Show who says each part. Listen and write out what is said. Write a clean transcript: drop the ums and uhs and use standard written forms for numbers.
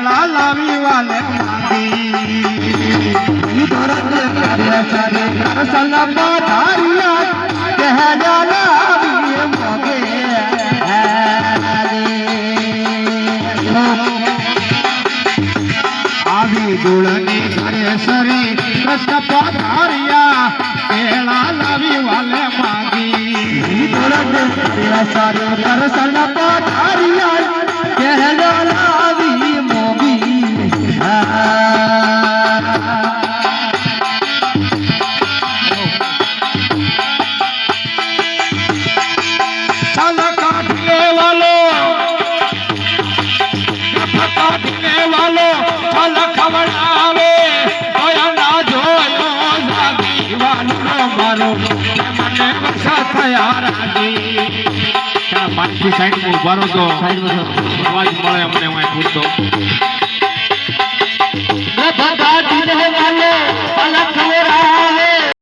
Speaker 1: પેલા લાવી વાલે માંગી ધરત કરે સરે કરસન પધારિયા કહેજા લાવી મોગે આવી દુળની ઘરે સરી કૃષ્ણ પધારિયા પેલા લાવી વાલે માંગી ધરત કરે સરે કરસન પધારિયા કહેજા લાવી મોગી સાઈડ ઉભા રહો તો અવાજ મળે અમને પૂછતો